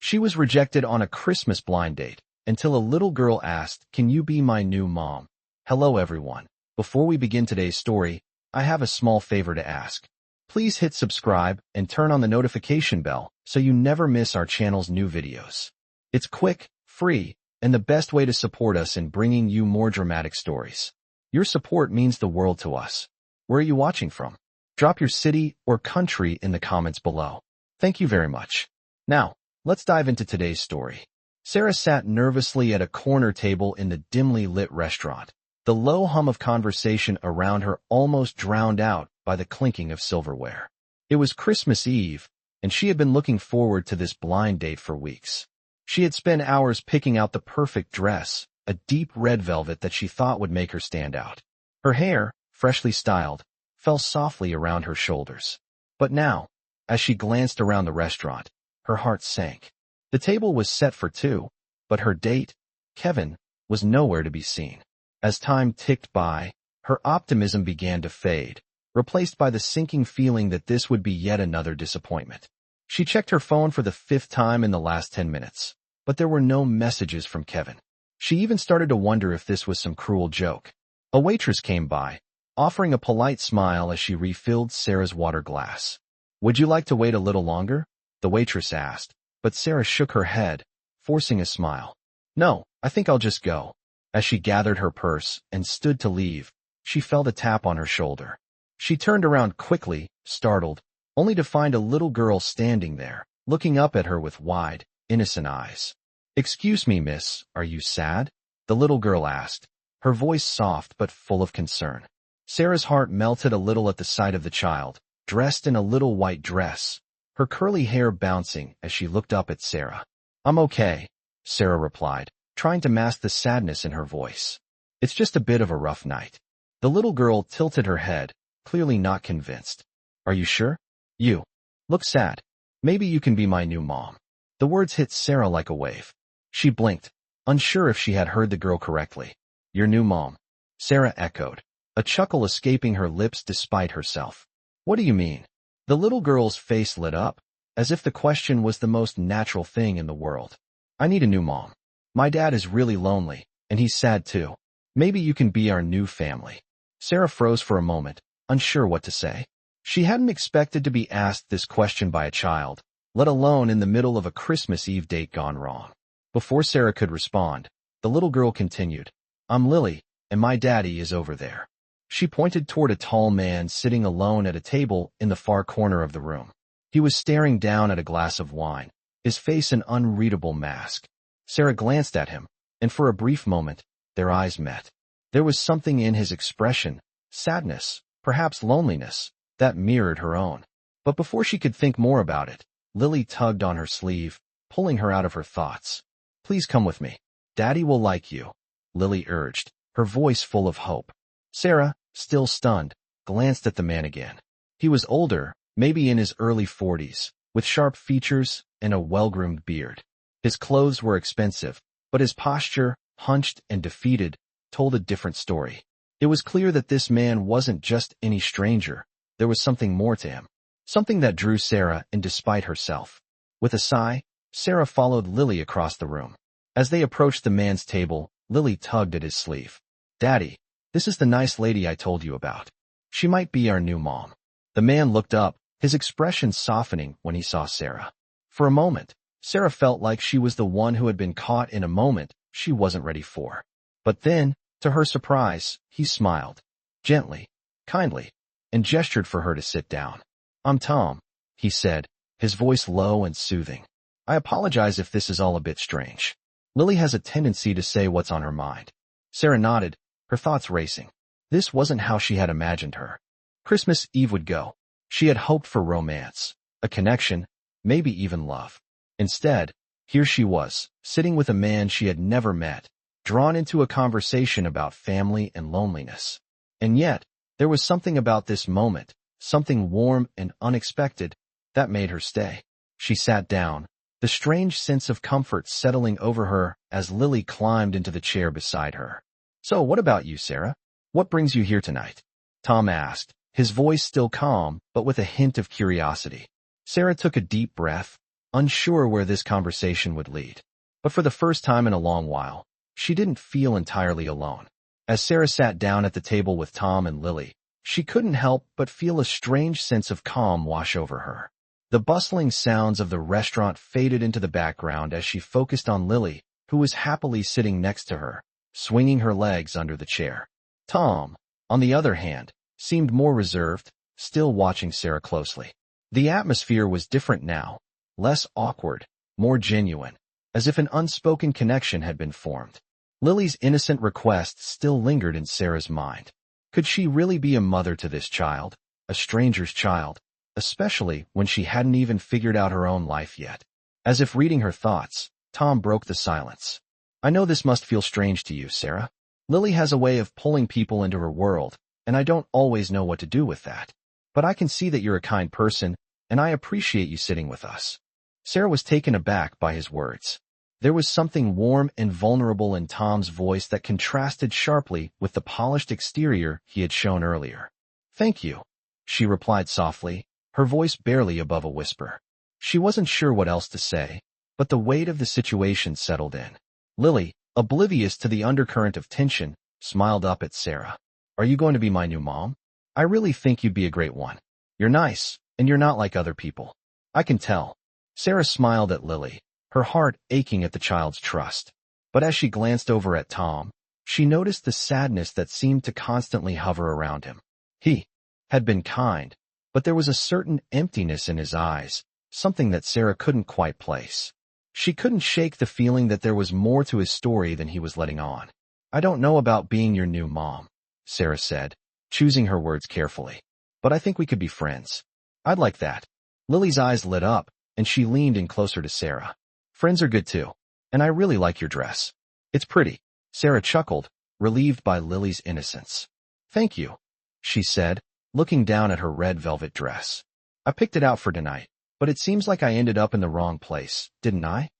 She was rejected on a Christmas blind date until a little girl asked, "Can you be my new mom?" Hello everyone. Before we begin today's story, I have a small favor to ask. Please hit subscribe and turn on the notification bell so you never miss our channel's new videos. It's quick, free, and the best way to support us in bringing you more dramatic stories. Your support means the world to us. Where are you watching from? Drop your city or country in the comments below. Thank you very much. Now, let's dive into today's story. Sarah sat nervously at a corner table in the dimly lit restaurant. The low hum of conversation around her almost drowned out by the clinking of silverware. It was Christmas Eve, and she had been looking forward to this blind date for weeks. She had spent hours picking out the perfect dress, a deep red velvet that she thought would make her stand out. Her hair, freshly styled, fell softly around her shoulders. But now, as she glanced around the restaurant, her heart sank. The table was set for two, but her date, Kevin, was nowhere to be seen. As time ticked by, her optimism began to fade, replaced by the sinking feeling that this would be yet another disappointment. She checked her phone for the 5th time in the last 10 minutes, but there were no messages from Kevin. She even started to wonder if this was some cruel joke. A waitress came by, offering a polite smile as she refilled Sarah's water glass. "Would you like to wait a little longer?" the waitress asked, but Sarah shook her head, forcing a smile. "No, I think I'll just go." As she gathered her purse and stood to leave, she felt a tap on her shoulder. She turned around quickly, startled, only to find a little girl standing there, looking up at her with wide, innocent eyes. "Excuse me, miss, are you sad?" the little girl asked, her voice soft but full of concern. Sarah's heart melted a little at the sight of the child, dressed in a little white dress, her curly hair bouncing as she looked up at Sarah. "I'm okay," Sarah replied, trying to mask the sadness in her voice. "It's just a bit of a rough night." The little girl tilted her head, clearly not convinced. "Are you sure? You look sad. Maybe you can be my new mom." The words hit Sarah like a wave. She blinked, unsure if she had heard the girl correctly. "Your new mom," Sarah echoed, a chuckle escaping her lips despite herself. "What do you mean?" The little girl's face lit up, as if the question was the most natural thing in the world. "I need a new mom. My dad is really lonely, and he's sad too. Maybe you can be our new family." Sarah froze for a moment, unsure what to say. She hadn't expected to be asked this question by a child, let alone in the middle of a Christmas Eve date gone wrong. Before Sarah could respond, the little girl continued, "I'm Lily, and my daddy is over there." She pointed toward a tall man sitting alone at a table in the far corner of the room. He was staring down at a glass of wine, his face an unreadable mask. Sarah glanced at him, and for a brief moment, their eyes met. There was something in his expression, sadness, perhaps loneliness, that mirrored her own. But before she could think more about it, Lily tugged on her sleeve, pulling her out of her thoughts. "Please come with me. Daddy will like you," Lily urged, her voice full of hope. Sarah, still stunned, glanced at the man again. He was older, maybe in his early 40s, with sharp features and a well-groomed beard. His clothes were expensive, but his posture, hunched and defeated, told a different story. It was clear that this man wasn't just any stranger. There was something more to him, something that drew Sarah in despite herself. With a sigh, Sarah followed Lily across the room. As they approached the man's table, Lily tugged at his sleeve. "Daddy, this is the nice lady I told you about. She might be our new mom." The man looked up, his expression softening when he saw Sarah. For a moment, Sarah felt like she was the one who had been caught in a moment she wasn't ready for. But then, to her surprise, he smiled, gently, kindly, and gestured for her to sit down. "I'm Tom," he said, his voice low and soothing. "I apologize if this is all a bit strange." Lily has a tendency to say what's on her mind. Sarah nodded, her thoughts racing. This wasn't how she had imagined her. Christmas Eve would go. She had hoped for romance, a connection, maybe even love. Instead, here she was, sitting with a man she had never met, drawn into a conversation about family and loneliness. And yet, there was something about this moment, something warm and unexpected, that made her stay. She sat down, the strange sense of comfort settling over her as Lily climbed into the chair beside her. "So what about you, Sarah? What brings you here tonight?" Tom asked, his voice still calm, but with a hint of curiosity. Sarah took a deep breath, unsure where this conversation would lead. But for the first time in a long while, she didn't feel entirely alone. As Sarah sat down at the table with Tom and Lily, she couldn't help but feel a strange sense of calm wash over her. The bustling sounds of the restaurant faded into the background as she focused on Lily, who was happily sitting next to her, swinging her legs under the chair. Tom, on the other hand, seemed more reserved, still watching Sarah closely. The atmosphere was different now, less awkward, more genuine, as if an unspoken connection had been formed. Lily's innocent request still lingered in Sarah's mind. Could she really be a mother to this child, a stranger's child, especially when she hadn't even figured out her own life yet? As if reading her thoughts, Tom broke the silence. I know this must feel strange to you, Sarah. Lily has a way of pulling people into her world, and I don't always know what to do with that. But I can see that you're a kind person, and I appreciate you sitting with us. Sarah was taken aback by his words. There was something warm and vulnerable in Tom's voice that contrasted sharply with the polished exterior he had shown earlier. Thank you, she replied softly, her voice barely above a whisper. She wasn't sure what else to say, but the weight of the situation settled in. Lily, oblivious to the undercurrent of tension, smiled up at Sarah. Are you going to be my new mom? I really think you'd be a great one. You're nice, and you're not like other people. I can tell. Sarah smiled at Lily, her heart aching at the child's trust. But as she glanced over at Tom, she noticed the sadness that seemed to constantly hover around him. He had been kind, but there was a certain emptiness in his eyes, something that Sarah couldn't quite place. She couldn't shake the feeling that there was more to his story than he was letting on. I don't know about being your new mom, Sarah said, choosing her words carefully. But I think we could be friends. I'd like that. Lily's eyes lit up, and she leaned in closer to Sarah. Friends are good too. And I really like your dress. It's pretty. Sarah chuckled, relieved by Lily's innocence. Thank you, she said, looking down at her red velvet dress. I picked it out for tonight, but it seems like I ended up in the wrong place, didn't I?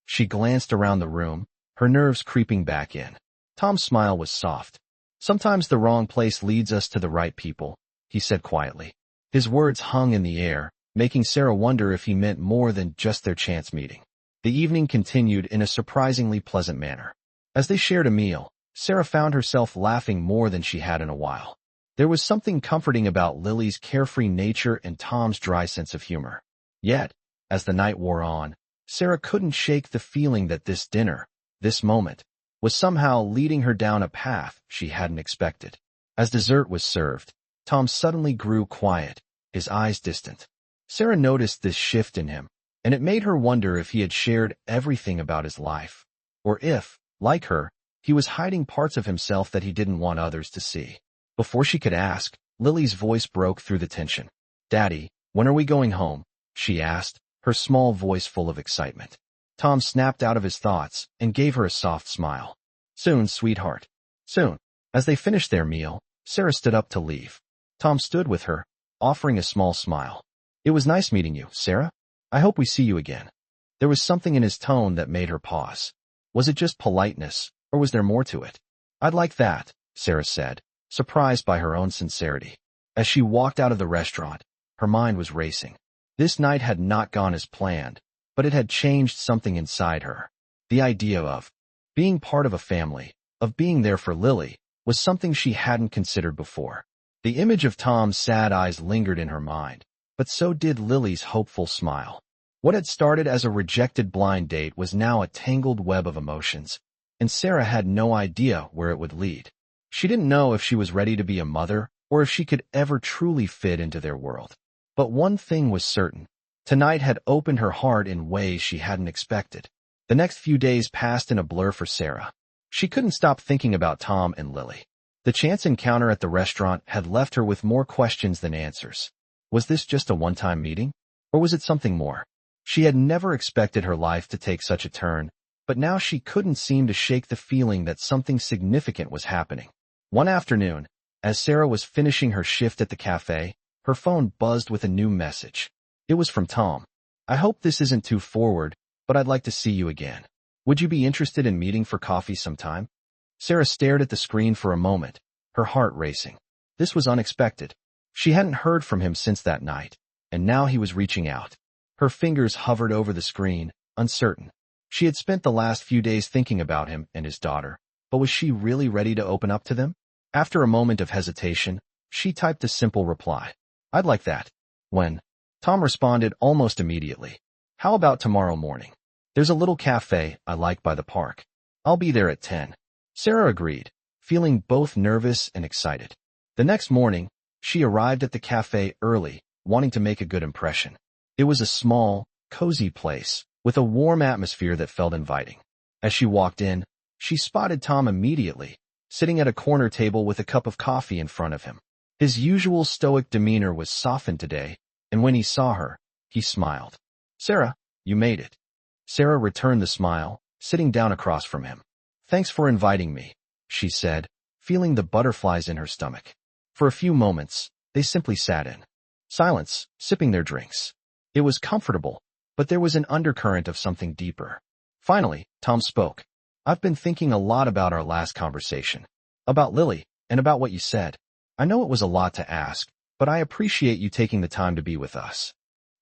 She glanced around the room, her nerves creeping back in. Tom's smile was soft. Sometimes the wrong place leads us to the right people, he said quietly. His words hung in the air, making Sarah wonder if he meant more than just their chance meeting. The evening continued in a surprisingly pleasant manner. As they shared a meal, Sarah found herself laughing more than she had in a while. There was something comforting about Lily's carefree nature and Tom's dry sense of humor. Yet, as the night wore on, Sarah couldn't shake the feeling that this dinner, this moment, was somehow leading her down a path she hadn't expected. As dessert was served, Tom suddenly grew quiet, his eyes distant. Sarah noticed this shift in him, and it made her wonder if he had shared everything about his life, or if, like her, he was hiding parts of himself that he didn't want others to see. Before she could ask, Lily's voice broke through the tension. Daddy, when are we going home? She asked, her small voice full of excitement. Tom snapped out of his thoughts and gave her a soft smile. Soon, sweetheart. Soon. As they finished their meal, Sarah stood up to leave. Tom stood with her, offering a small smile. It was nice meeting you, Sarah. I hope we see you again. There was something in his tone that made her pause. Was it just politeness, or was there more to it? I'd like that, Sarah said, surprised by her own sincerity. As she walked out of the restaurant, her mind was racing. This night had not gone as planned, but it had changed something inside her. The idea of being part of a family, of being there for Lily, was something she hadn't considered before. The image of Tom's sad eyes lingered in her mind, but so did Lily's hopeful smile. What had started as a rejected blind date was now a tangled web of emotions, and Sarah had no idea where it would lead. She didn't know if she was ready to be a mother or if she could ever truly fit into their world. But one thing was certain. Tonight had opened her heart in ways she hadn't expected. The next few days passed in a blur for Sarah. She couldn't stop thinking about Tom and Lily. The chance encounter at the restaurant had left her with more questions than answers. Was this just a one-time meeting? Or was it something more? She had never expected her life to take such a turn, but now she couldn't seem to shake the feeling that something significant was happening. One afternoon, as Sarah was finishing her shift at the cafe, her phone buzzed with a new message. It was from Tom. I hope this isn't too forward, but I'd like to see you again. Would you be interested in meeting for coffee sometime? Sarah stared at the screen for a moment, her heart racing. This was unexpected. She hadn't heard from him since that night, and now he was reaching out. Her fingers hovered over the screen, uncertain. She had spent the last few days thinking about him and his daughter, but was she really ready to open up to them? After a moment of hesitation, she typed a simple reply. I'd like that. When? Tom responded almost immediately. How about tomorrow morning? There's a little cafe I like by the park. I'll be there at 10. Sarah agreed, feeling both nervous and excited. The next morning, she arrived at the cafe early, wanting to make a good impression. It was a small, cozy place, with a warm atmosphere that felt inviting. As she walked in, she spotted Tom immediately, sitting at a corner table with a cup of coffee in front of him. His usual stoic demeanor was softened today, and when he saw her, he smiled. Sarah, you made it. Sarah returned the smile, sitting down across from him. Thanks for inviting me, she said, feeling the butterflies in her stomach. For a few moments, they simply sat in silence, sipping their drinks. It was comfortable, but there was an undercurrent of something deeper. Finally, Tom spoke. I've been thinking a lot about our last conversation, about Lily, and about what you said. I know it was a lot to ask, but I appreciate you taking the time to be with us.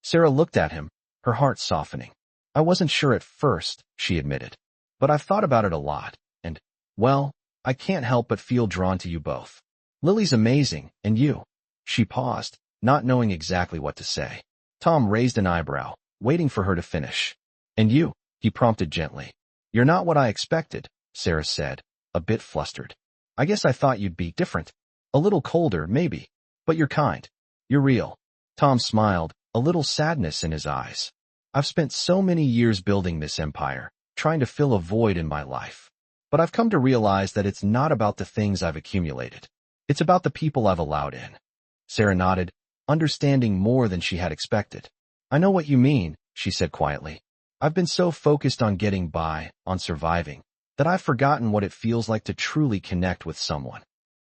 Sarah looked at him, her heart softening. I wasn't sure at first, she admitted, but I've thought about it a lot, and, well, I can't help but feel drawn to you both. Lily's amazing, and you. She paused, not knowing exactly what to say. Tom raised an eyebrow, waiting for her to finish. And you, he prompted gently. You're not what I expected, Sarah said, a bit flustered. I guess I thought you'd be different. A little colder, maybe. But you're kind. You're real. Tom smiled, a little sadness in his eyes. I've spent so many years building this empire, trying to fill a void in my life. But I've come to realize that it's not about the things I've accumulated. It's about the people I've allowed in. Sarah nodded, understanding more than she had expected. I know what you mean, she said quietly. I've been so focused on getting by, on surviving, that I've forgotten what it feels like to truly connect with someone.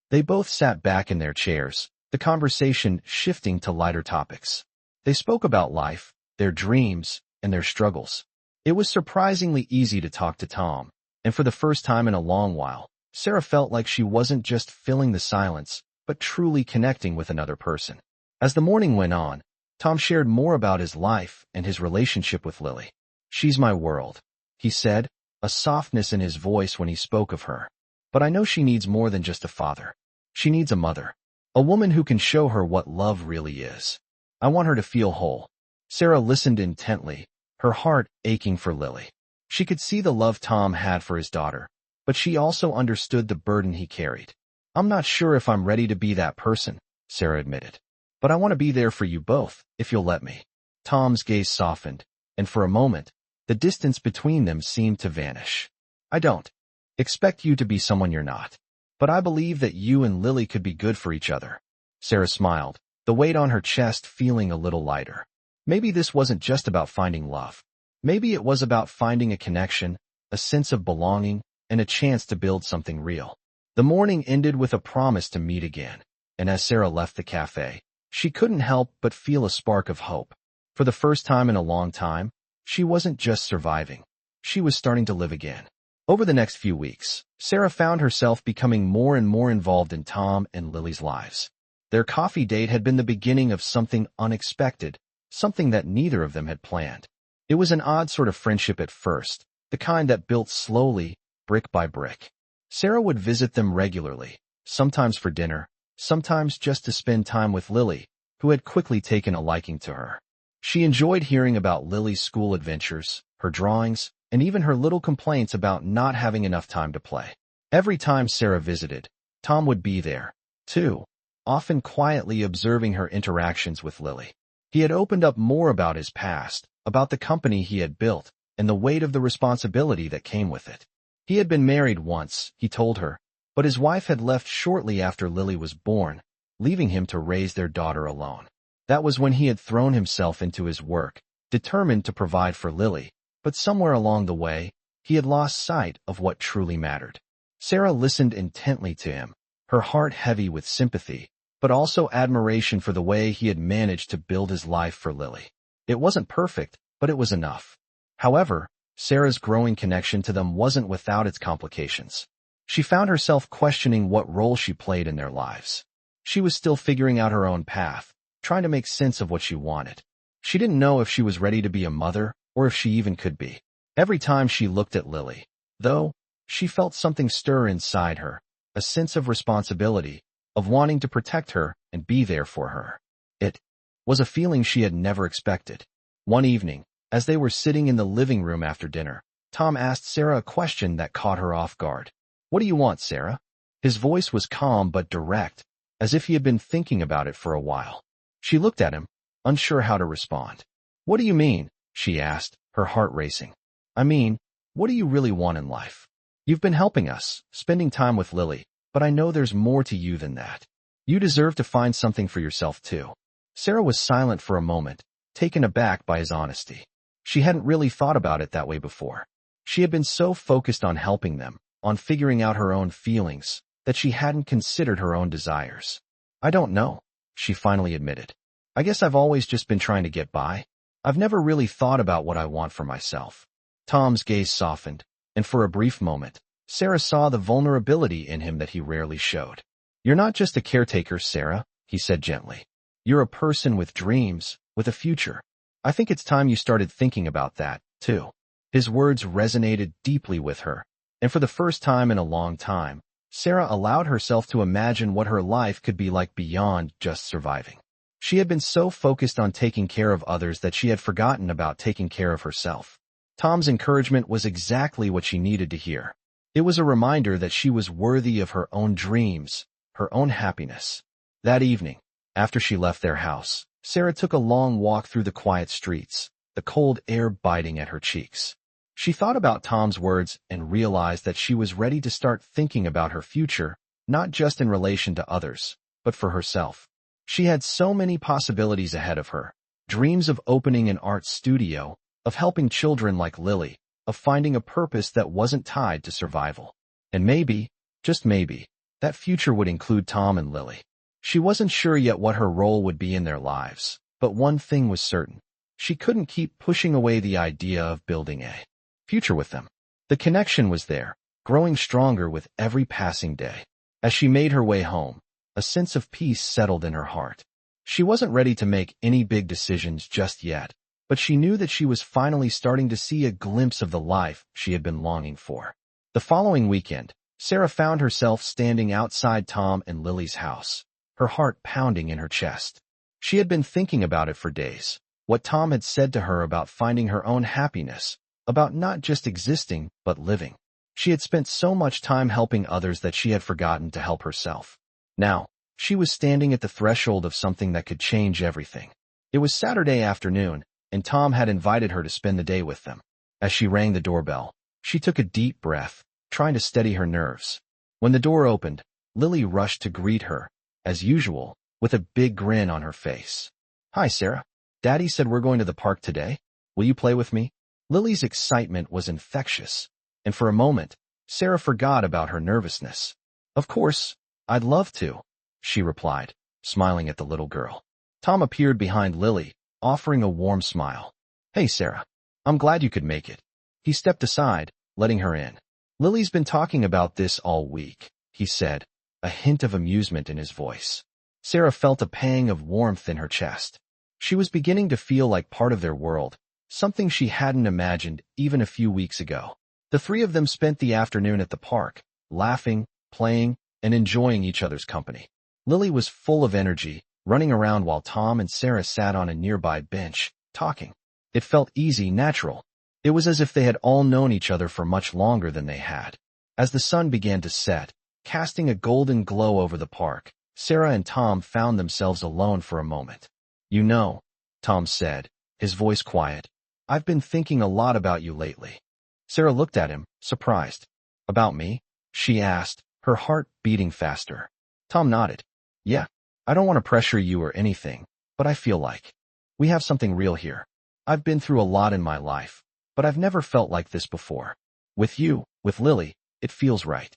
They both sat back in their chairs, the conversation shifting to lighter topics. They spoke about life, their dreams, and their struggles. It was surprisingly easy to talk to Tom, and for the first time in a long while, Sarah felt like she wasn't just filling the silence, but truly connecting with another person. As the morning went on, Tom shared more about his life and his relationship with Lily. She's my world, he said, a softness in his voice when he spoke of her. But I know she needs more than just a father. She needs a mother, a woman who can show her what love really is. I want her to feel whole. Sarah listened intently, her heart aching for Lily. She could see the love Tom had for his daughter, but she also understood the burden he carried. I'm not sure if I'm ready to be that person, Sarah admitted. But I want to be there for you both, if you'll let me. Tom's gaze softened, and for a moment, the distance between them seemed to vanish. I don't expect you to be someone you're not. But I believe that you and Lily could be good for each other. Sarah smiled, the weight on her chest feeling a little lighter. Maybe this wasn't just about finding love. Maybe it was about finding a connection, a sense of belonging, and a chance to build something real. The morning ended with a promise to meet again, and as Sarah left the cafe, she couldn't help but feel a spark of hope. For the first time in a long time, she wasn't just surviving. She was starting to live again. Over the next few weeks, Sarah found herself becoming more and more involved in Tom and Lily's lives. Their coffee date had been the beginning of something unexpected, something that neither of them had planned. It was an odd sort of friendship at first, the kind that built slowly, brick by brick. Sarah would visit them regularly, sometimes for dinner, sometimes just to spend time with Lily, who had quickly taken a liking to her. She enjoyed hearing about Lily's school adventures, her drawings, and even her little complaints about not having enough time to play. Every time Sarah visited, Tom would be there, too, often quietly observing her interactions with Lily. He had opened up more about his past, about the company he had built, and the weight of the responsibility that came with it. He had been married once, he told her, but his wife had left shortly after Lily was born, leaving him to raise their daughter alone. That was when he had thrown himself into his work, determined to provide for Lily, but somewhere along the way, he had lost sight of what truly mattered. Sarah listened intently to him, her heart heavy with sympathy, but also admiration for the way he had managed to build his life for Lily. It wasn't perfect, but it was enough. However, Sarah's growing connection to them wasn't without its complications. She found herself questioning what role she played in their lives. She was still figuring out her own path, trying to make sense of what she wanted. She didn't know if she was ready to be a mother or if she even could be. Every time she looked at Lily, though, she felt something stir inside her, a sense of responsibility, of wanting to protect her and be there for her. It was a feeling she had never expected. One evening, as they were sitting in the living room after dinner, Tom asked Sarah a question that caught her off guard. "What do you want, Sarah?" His voice was calm but direct, as if he had been thinking about it for a while. She looked at him, unsure how to respond. "What do you mean?" she asked, her heart racing. "I mean, what do you really want in life? You've been helping us, spending time with Lily, but I know there's more to you than that. You deserve to find something for yourself too." Sarah was silent for a moment, taken aback by his honesty. She hadn't really thought about it that way before. She had been so focused on helping them, on figuring out her own feelings, that she hadn't considered her own desires. "I don't know," she finally admitted. "I guess I've always just been trying to get by. I've never really thought about what I want for myself." Tom's gaze softened, and for a brief moment, Sarah saw the vulnerability in him that he rarely showed. "You're not just a caretaker, Sarah," he said gently. "You're a person with dreams, with a future. I think it's time you started thinking about that, too." His words resonated deeply with her, and for the first time in a long time, Sarah allowed herself to imagine what her life could be like beyond just surviving. She had been so focused on taking care of others that she had forgotten about taking care of herself. Tom's encouragement was exactly what she needed to hear. It was a reminder that she was worthy of her own dreams, her own happiness. That evening, after she left their house, Sarah took a long walk through the quiet streets, the cold air biting at her cheeks. She thought about Tom's words and realized that she was ready to start thinking about her future, not just in relation to others, but for herself. She had so many possibilities ahead of her, dreams of opening an art studio, of helping children like Lily, of finding a purpose that wasn't tied to survival. And maybe, just maybe, that future would include Tom and Lily. She wasn't sure yet what her role would be in their lives, but one thing was certain. She couldn't keep pushing away the idea of building a future with them. The connection was there, growing stronger with every passing day. As she made her way home, a sense of peace settled in her heart. She wasn't ready to make any big decisions just yet, but she knew that she was finally starting to see a glimpse of the life she had been longing for. The following weekend, Sarah found herself standing outside Tom and Lily's house, her heart pounding in her chest. She had been thinking about it for days, what Tom had said to her about finding her own happiness, about not just existing, but living. She had spent so much time helping others that she had forgotten to help herself. Now, she was standing at the threshold of something that could change everything. It was Saturday afternoon, and Tom had invited her to spend the day with them. As she rang the doorbell, she took a deep breath, trying to steady her nerves. When the door opened, Lily rushed to greet her, as usual, with a big grin on her face. "Hi, Sarah. Daddy said we're going to the park today. Will you play with me?" Lily's excitement was infectious, and for a moment, Sarah forgot about her nervousness. "Of course, I'd love to," she replied, smiling at the little girl. Tom appeared behind Lily, offering a warm smile. "Hey, Sarah. I'm glad you could make it." He stepped aside, letting her in. "Lily's been talking about this all week," he said, a hint of amusement in his voice. Sarah felt a pang of warmth in her chest. She was beginning to feel like part of their world, something she hadn't imagined even a few weeks ago. The three of them spent the afternoon at the park, laughing, playing, and enjoying each other's company. Lily was full of energy, running around while Tom and Sarah sat on a nearby bench, talking. It felt easy, natural. It was as if they had all known each other for much longer than they had. As the sun began to set, casting a golden glow over the park, Sarah and Tom found themselves alone for a moment. "You know," Tom said, his voice quiet, "I've been thinking a lot about you lately." Sarah looked at him, surprised. "About me?" she asked, her heart beating faster. Tom nodded. "Yeah, I don't want to pressure you or anything, but I feel like we have something real here. I've been through a lot in my life, but I've never felt like this before. With you, with Lily, it feels right."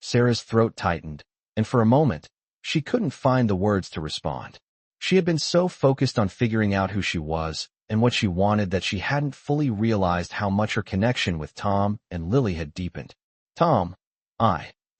Sarah's throat tightened, and for a moment, she couldn't find the words to respond. She had been so focused on figuring out who she was and what she wanted that she hadn't fully realized how much her connection with Tom and Lily had deepened. "Tom,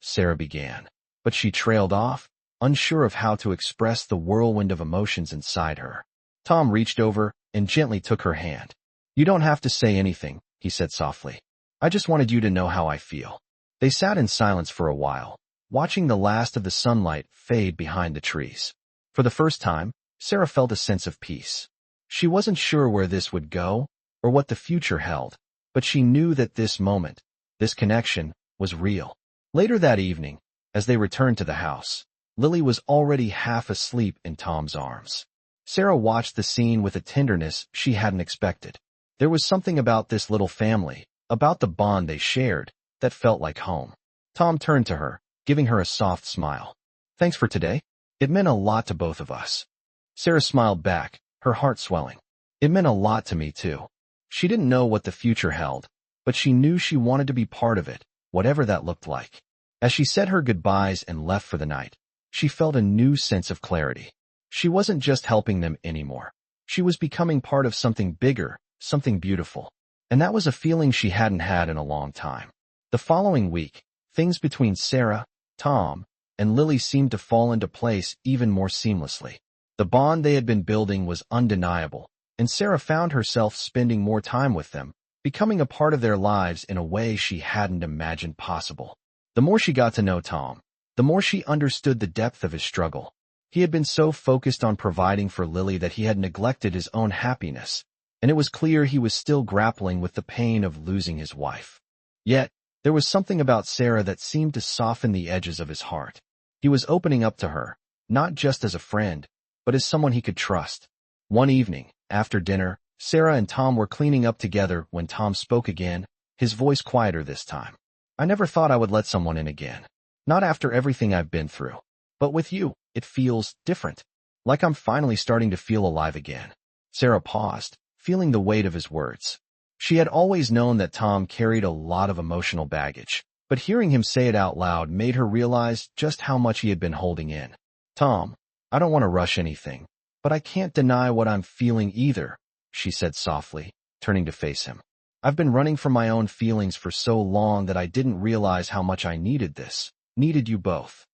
Sarah began, but she trailed off, unsure of how to express the whirlwind of emotions inside her. Tom reached over and gently took her hand. "You don't have to say anything," he said softly. "I just wanted you to know how I feel." They sat in silence for a while, watching the last of the sunlight fade behind the trees. For the first time, Sarah felt a sense of peace. She wasn't sure where this would go or what the future held, but she knew that this moment, this connection, was real. Later that evening, as they returned to the house, Lily was already half asleep in Tom's arms. Sarah watched the scene with a tenderness she hadn't expected. There was something about this little family, about the bond they shared, that felt like home. Tom turned to her, giving her a soft smile. "Thanks for today. It meant a lot to both of us." Sarah smiled back, her heart swelling. "It meant a lot to me, too." She didn't know what the future held, but she knew she wanted to be part of it, whatever that looked like. As she said her goodbyes and left for the night, she felt a new sense of clarity. She wasn't just helping them anymore. She was becoming part of something bigger, something beautiful. And that was a feeling she hadn't had in a long time. The following week, things between Sarah, Tom, and Lily seemed to fall into place even more seamlessly. The bond they had been building was undeniable, and Sarah found herself spending more time with them, becoming a part of their lives in a way she hadn't imagined possible. The more she got to know Tom, the more she understood the depth of his struggle. He had been so focused on providing for Lily that he had neglected his own happiness, and it was clear he was still grappling with the pain of losing his wife. Yet, there was something about Sarah that seemed to soften the edges of his heart. He was opening up to her, not just as a friend, but as someone he could trust. One evening, after dinner, Sarah and Tom were cleaning up together when Tom spoke again, his voice quieter this time. "I never thought I would let someone in again. Not after everything I've been through. But with you, it feels different. Like I'm finally starting to feel alive again." Sarah paused, feeling the weight of his words. She had always known that Tom carried a lot of emotional baggage, but hearing him say it out loud made her realize just how much he had been holding in. "Tom, I don't want to rush anything, but I can't deny what I'm feeling either," she said softly, turning to face him. "I've been running from my own feelings for so long that I didn't realize how much I needed this, needed you both."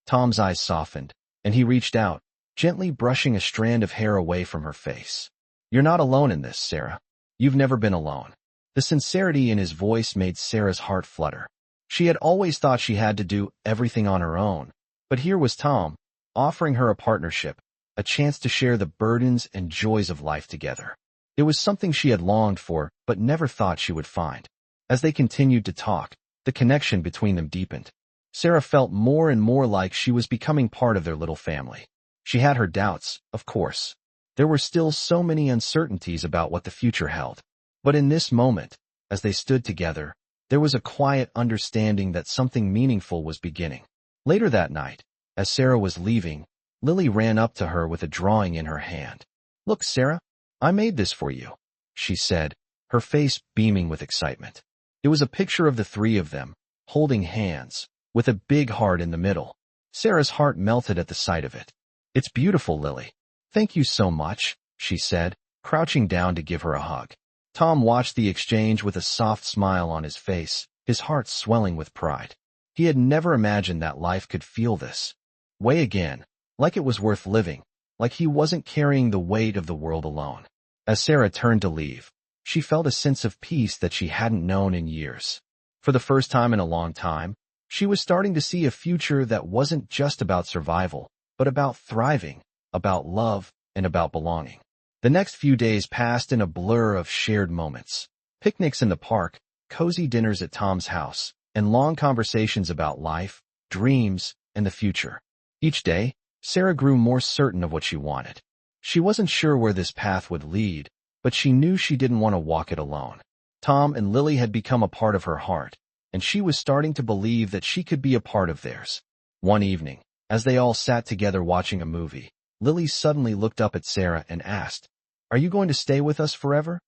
Tom's eyes softened, and he reached out, gently brushing a strand of hair away from her face. "You're not alone in this, Sarah. You've never been alone." The sincerity in his voice made Sarah's heart flutter. She had always thought she had to do everything on her own, but here was Tom, offering her a partnership, a chance to share the burdens and joys of life together. It was something she had longed for, but never thought she would find. As they continued to talk, the connection between them deepened. Sarah felt more and more like she was becoming part of their little family. She had her doubts, of course. There were still so many uncertainties about what the future held. But in this moment, as they stood together, there was a quiet understanding that something meaningful was beginning. Later that night, as Sarah was leaving, Lily ran up to her with a drawing in her hand. "Look, Sarah, I made this for you," she said, her face beaming with excitement. It was a picture of the three of them, holding hands, with a big heart in the middle. Sarah's heart melted at the sight of it. "It's beautiful, Lily. Thank you so much," she said, crouching down to give her a hug. Tom watched the exchange with a soft smile on his face, his heart swelling with pride. He had never imagined that life could feel this way again, like it was worth living, like he wasn't carrying the weight of the world alone. As Sarah turned to leave, she felt a sense of peace that she hadn't known in years. For the first time in a long time, she was starting to see a future that wasn't just about survival, but about thriving, about love, and about belonging. The next few days passed in a blur of shared moments. Picnics in the park, cozy dinners at Tom's house, and long conversations about life, dreams, and the future. Each day, Sarah grew more certain of what she wanted. She wasn't sure where this path would lead, but she knew she didn't want to walk it alone. Tom and Lily had become a part of her heart, and she was starting to believe that she could be a part of theirs. One evening, as they all sat together watching a movie, Lily suddenly looked up at Sarah and asked, "Are you going to stay with us forever?"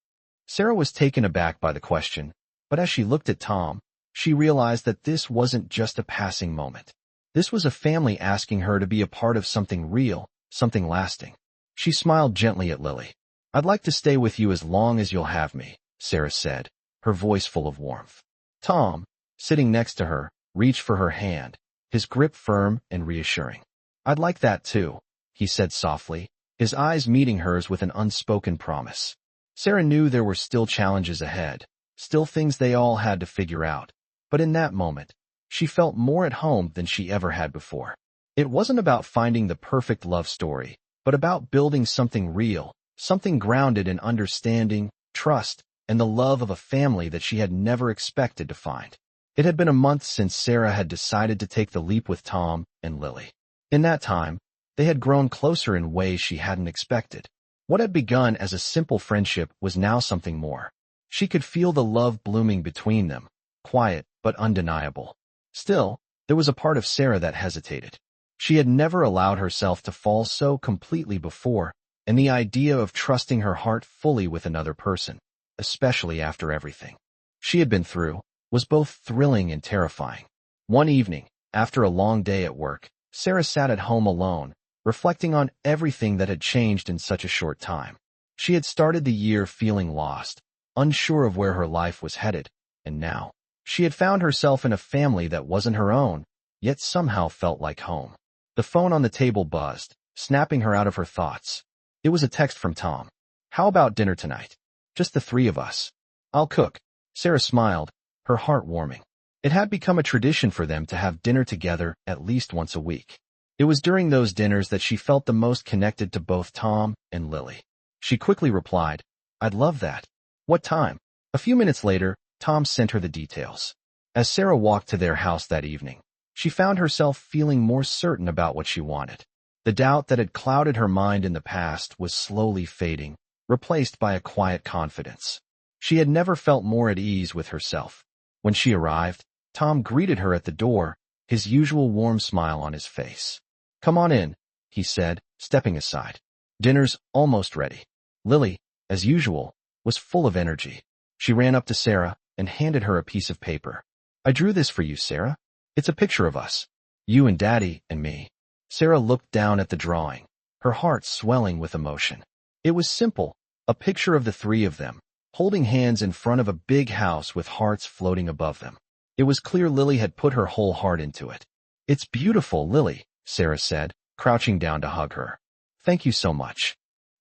Sarah was taken aback by the question, but as she looked at Tom, she realized that this wasn't just a passing moment. This was a family asking her to be a part of something real, something lasting. She smiled gently at Lily. "I'd like to stay with you as long as you'll have me," Sarah said, her voice full of warmth. Tom, sitting next to her, reached for her hand, his grip firm and reassuring. "I'd like that too," he said softly, his eyes meeting hers with an unspoken promise. Sarah knew there were still challenges ahead, still things they all had to figure out. But in that moment, she felt more at home than she ever had before. It wasn't about finding the perfect love story, but about building something real, something grounded in understanding, trust, and the love of a family that she had never expected to find. It had been a month since Sarah had decided to take the leap with Tom and Lily. In that time, they had grown closer in ways she hadn't expected. What had begun as a simple friendship was now something more. She could feel the love blooming between them, quiet but undeniable. Still, there was a part of Sarah that hesitated. She had never allowed herself to fall so completely before, and the idea of trusting her heart fully with another person, especially after everything she had been through, was both thrilling and terrifying. One evening, after a long day at work, Sarah sat at home alone, reflecting on everything that had changed in such a short time. She had started the year feeling lost, unsure of where her life was headed, and now, she had found herself in a family that wasn't her own, yet somehow felt like home. The phone on the table buzzed, snapping her out of her thoughts. It was a text from Tom. "How about dinner tonight? Just the three of us. I'll cook." Sarah smiled, her heart warming. It had become a tradition for them to have dinner together at least once a week. It was during those dinners that she felt the most connected to both Tom and Lily. She quickly replied, "I'd love that. What time?" A few minutes later, Tom sent her the details. As Sarah walked to their house that evening, she found herself feeling more certain about what she wanted. The doubt that had clouded her mind in the past was slowly fading, replaced by a quiet confidence. She had never felt more at ease with herself. When she arrived, Tom greeted her at the door, his usual warm smile on his face. "Come on in," he said, stepping aside. "Dinner's almost ready." Lily, as usual, was full of energy. She ran up to Sarah and handed her a piece of paper. "I drew this for you, Sarah. It's a picture of us. You and Daddy and me." Sarah looked down at the drawing, her heart swelling with emotion. It was simple, a picture of the three of them, holding hands in front of a big house with hearts floating above them. It was clear Lily had put her whole heart into it. "It's beautiful, Lily," Sarah said, crouching down to hug her. "Thank you so much."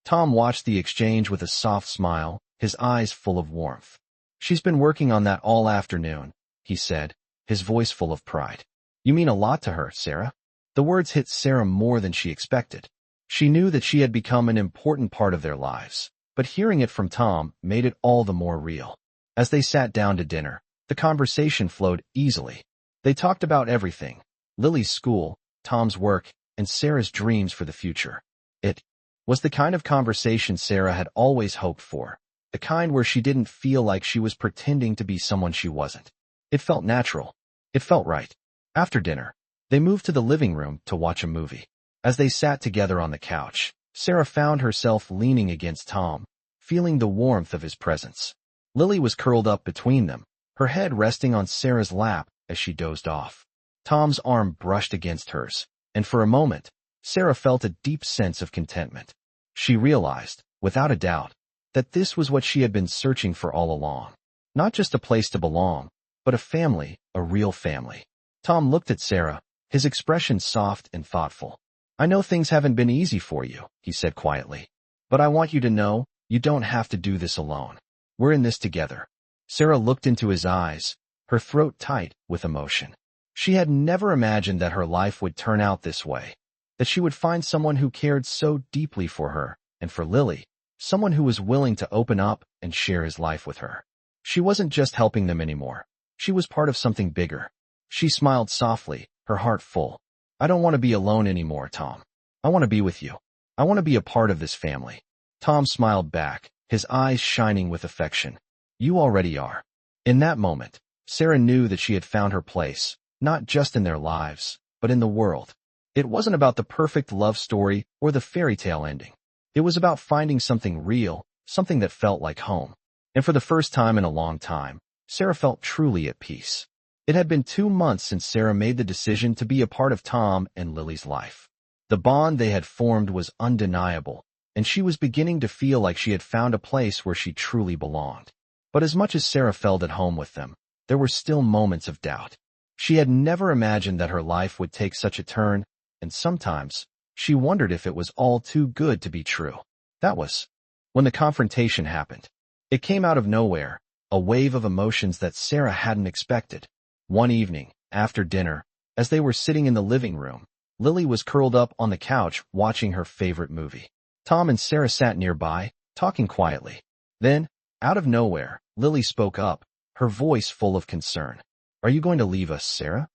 Tom watched the exchange with a soft smile, his eyes full of warmth. "She's been working on that all afternoon," he said, his voice full of pride. "You mean a lot to her, Sarah." The words hit Sarah more than she expected. She knew that she had become an important part of their lives, but hearing it from Tom made it all the more real. As they sat down to dinner, the conversation flowed easily. They talked about everything: Lily's school, Tom's work, and Sarah's dreams for the future. It was the kind of conversation Sarah had always hoped for, the kind where she didn't feel like she was pretending to be someone she wasn't. It felt natural. It felt right. After dinner, they moved to the living room to watch a movie. As they sat together on the couch, Sarah found herself leaning against Tom, feeling the warmth of his presence. Lily was curled up between them, her head resting on Sarah's lap as she dozed off. Tom's arm brushed against hers, and for a moment, Sarah felt a deep sense of contentment. She realized, without a doubt, that this was what she had been searching for all along. Not just a place to belong, but a family, a real family. Tom looked at Sarah, his expression soft and thoughtful. "I know things haven't been easy for you," he said quietly. "But I want you to know, you don't have to do this alone. We're in this together." Sarah looked into his eyes, her throat tight with emotion. She had never imagined that her life would turn out this way, that she would find someone who cared so deeply for her, and for Lily, someone who was willing to open up and share his life with her. She wasn't just helping them anymore. She was part of something bigger. She smiled softly, her heart full. "I don't want to be alone anymore, Tom. I want to be with you. I want to be a part of this family." Tom smiled back, his eyes shining with affection. "You already are." In that moment, Sarah knew that she had found her place, not just in their lives, but in the world. It wasn't about the perfect love story or the fairy tale ending. It was about finding something real, something that felt like home. And for the first time in a long time, Sarah felt truly at peace. It had been 2 months since Sarah made the decision to be a part of Tom and Lily's life. The bond they had formed was undeniable, and she was beginning to feel like she had found a place where she truly belonged. But as much as Sarah felt at home with them, there were still moments of doubt. She had never imagined that her life would take such a turn, and sometimes She wondered if it was all too good to be true. That was when the confrontation happened. It came out of nowhere, a wave of emotions that Sarah hadn't expected. One evening, after dinner, as they were sitting in the living room, Lily was curled up on the couch watching her favorite movie. Tom and Sarah sat nearby, talking quietly. Then, out of nowhere, Lily spoke up, her voice full of concern. "Are you going to leave us, Sarah?"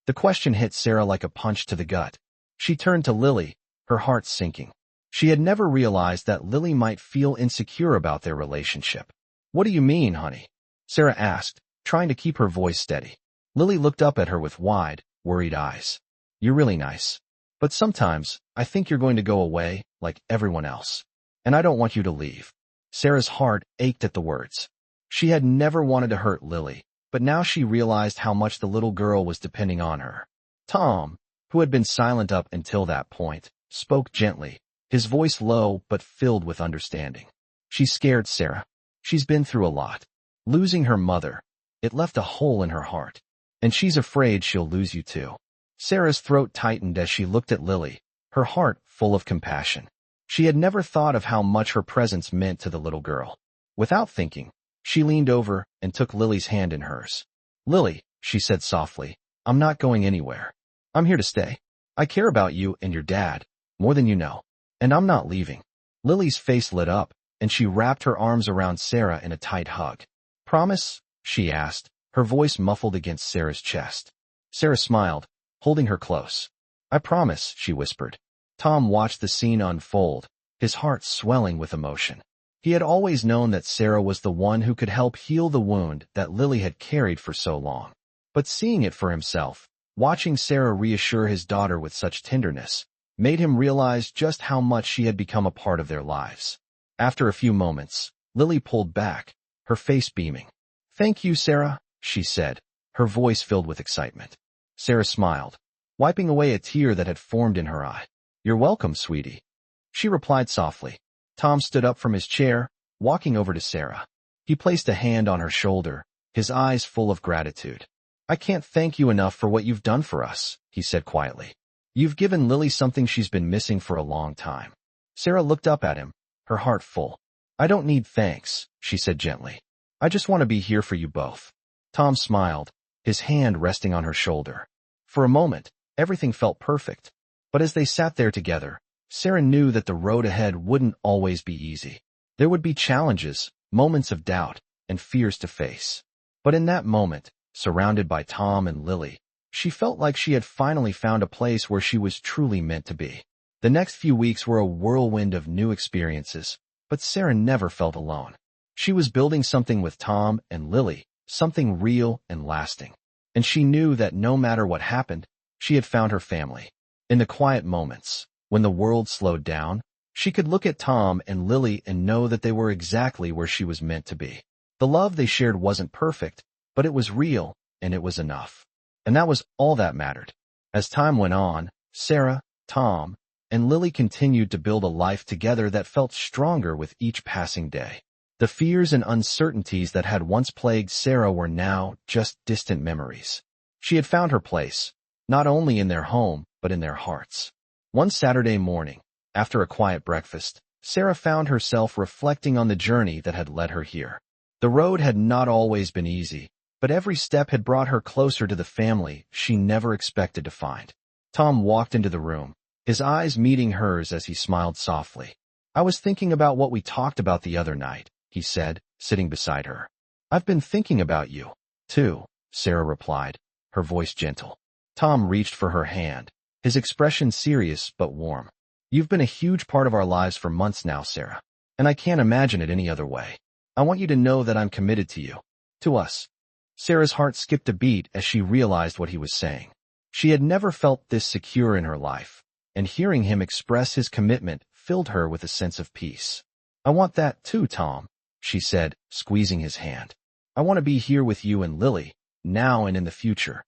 The question hit Sarah like a punch to the gut. She turned to Lily, her heart sinking. She had never realized that Lily might feel insecure about their relationship. "What do you mean, honey?" Sarah asked, trying to keep her voice steady. Lily looked up at her with wide, worried eyes. "You're really nice. But sometimes, I think you're going to go away, like everyone else. And I don't want you to leave." Sarah's heart ached at the words. She had never wanted to hurt Lily, but now she realized how much the little girl was depending on her. Tom, who had been silent up until that point, spoke gently, his voice low but filled with understanding. "She's scared, Sarah. She's been through a lot. Losing her mother, it left a hole in her heart. And she's afraid she'll lose you too." Sarah's throat tightened as she looked at Lily, her heart full of compassion. She had never thought of how much her presence meant to the little girl. Without thinking, she leaned over and took Lily's hand in hers. "Lily," she said softly, "I'm not going anywhere. I'm here to stay. I care about you and your dad, more than you know. And I'm not leaving." Lily's face lit up, and she wrapped her arms around Sarah in a tight hug. "Promise?" she asked, her voice muffled against Sarah's chest. Sarah smiled, holding her close. "I promise," she whispered. Tom watched the scene unfold, his heart swelling with emotion. He had always known that Sarah was the one who could help heal the wound that Lily had carried for so long. But seeing it for himself, watching Sarah reassure his daughter with such tenderness, made him realize just how much she had become a part of their lives. After a few moments, Lily pulled back, her face beaming. "Thank you, Sarah," she said, her voice filled with excitement. Sarah smiled, wiping away a tear that had formed in her eye. "You're welcome, sweetie," she replied softly. Tom stood up from his chair, walking over to Sarah. He placed a hand on her shoulder, his eyes full of gratitude. "I can't thank you enough for what you've done for us," he said quietly. "You've given Lily something she's been missing for a long time." Sarah looked up at him, her heart full. "I don't need thanks," she said gently. "I just want to be here for you both." Tom smiled, his hand resting on her shoulder. For a moment, everything felt perfect. But as they sat there together, Sarah knew that the road ahead wouldn't always be easy. There would be challenges, moments of doubt, and fears to face. But in that moment, surrounded by Tom and Lily, she felt like she had finally found a place where she was truly meant to be. The next few weeks were a whirlwind of new experiences, but Sarah never felt alone. She was building something with Tom and Lily, something real and lasting. And she knew that no matter what happened, she had found her family. In the quiet moments, when the world slowed down, she could look at Tom and Lily and know that they were exactly where she was meant to be. The love they shared wasn't perfect, but it was real, and it was enough. And that was all that mattered. As time went on, Sarah, Tom, and Lily continued to build a life together that felt stronger with each passing day. The fears and uncertainties that had once plagued Sarah were now just distant memories. She had found her place, not only in their home, but in their hearts. One Saturday morning, after a quiet breakfast, Sarah found herself reflecting on the journey that had led her here. The road had not always been easy, but every step had brought her closer to the family she never expected to find. Tom walked into the room, his eyes meeting hers as he smiled softly. "I was thinking about what we talked about the other night," he said, sitting beside her. "I've been thinking about you, too," Sarah replied, her voice gentle. Tom reached for her hand, his expression serious but warm. "You've been a huge part of our lives for months now, Sarah, and I can't imagine it any other way. I want you to know that I'm committed to you, to us." Sarah's heart skipped a beat as she realized what he was saying. She had never felt this secure in her life, and hearing him express his commitment filled her with a sense of peace. "I want that too, Tom," she said, squeezing his hand. "I want to be here with you and Lily, now and in the future."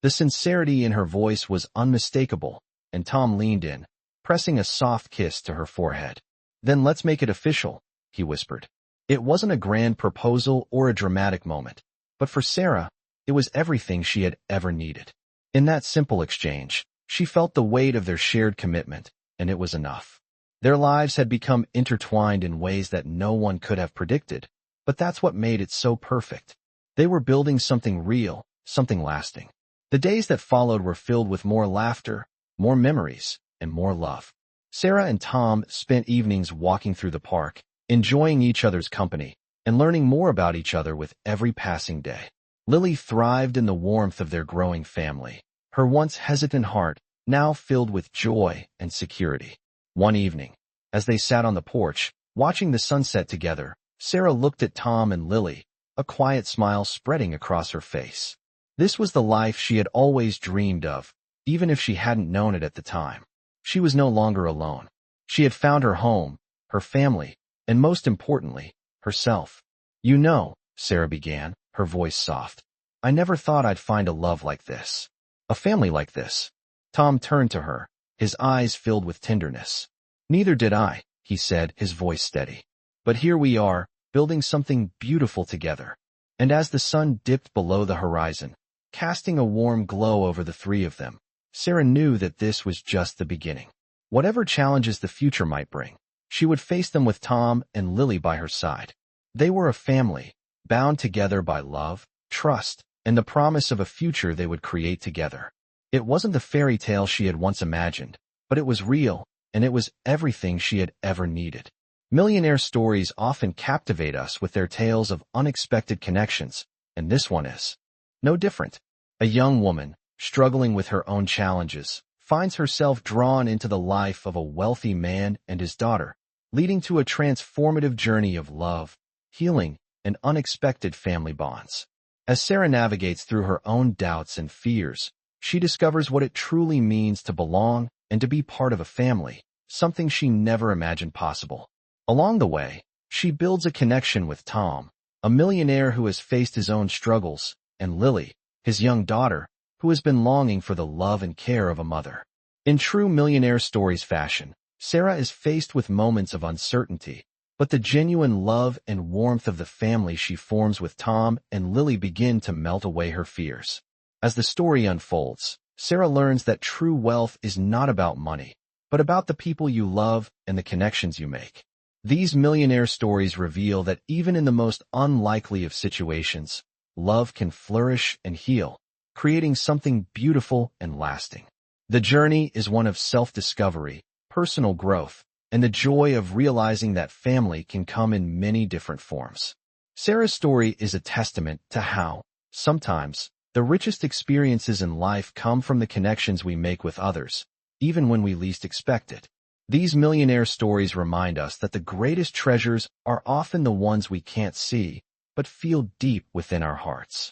The sincerity in her voice was unmistakable, and Tom leaned in, pressing a soft kiss to her forehead. "Then let's make it official," he whispered. It wasn't a grand proposal or a dramatic moment, but for Sarah, it was everything she had ever needed. In that simple exchange, she felt the weight of their shared commitment, and it was enough. Their lives had become intertwined in ways that no one could have predicted, but that's what made it so perfect. They were building something real, something lasting. The days that followed were filled with more laughter, more memories, and more love. Sarah and Tom spent evenings walking through the park, enjoying each other's company, and learning more about each other with every passing day. Lily thrived in the warmth of their growing family, her once hesitant heart now filled with joy and security. One evening, as they sat on the porch, watching the sunset together, Sarah looked at Tom and Lily, a quiet smile spreading across her face. This was the life she had always dreamed of, even if she hadn't known it at the time. She was no longer alone. She had found her home, her family, and most importantly, herself. "You know," Sarah began, her voice soft, "I never thought I'd find a love like this. A family like this." Tom turned to her, his eyes filled with tenderness. "Neither did I," he said, his voice steady. "But here we are, building something beautiful together." And as the sun dipped below the horizon, casting a warm glow over the three of them, Sarah knew that this was just the beginning. Whatever challenges the future might bring, she would face them with Tom and Lily by her side. They were a family, bound together by love, trust, and the promise of a future they would create together. It wasn't the fairy tale she had once imagined, but it was real, and it was everything she had ever needed. Millionaire stories often captivate us with their tales of unexpected connections, and this one is no different. A young woman, struggling with her own challenges, finds herself drawn into the life of a wealthy man and his daughter, leading to a transformative journey of love, healing, and unexpected family bonds. As Sarah navigates through her own doubts and fears, she discovers what it truly means to belong and to be part of a family, something she never imagined possible. Along the way, she builds a connection with Tom, a millionaire who has faced his own struggles, and Lily, his young daughter, who has been longing for the love and care of a mother. In true millionaire stories fashion, Sarah is faced with moments of uncertainty, but the genuine love and warmth of the family she forms with Tom and Lily begin to melt away her fears. As the story unfolds, Sarah learns that true wealth is not about money, but about the people you love and the connections you make. These millionaire stories reveal that even in the most unlikely of situations, love can flourish and heal, creating something beautiful and lasting. The journey is one of self-discovery, personal growth, and the joy of realizing that family can come in many different forms. Sarah's story is a testament to how, sometimes, the richest experiences in life come from the connections we make with others, even when we least expect it. These millionaire stories remind us that the greatest treasures are often the ones we can't see, but feel deep within our hearts.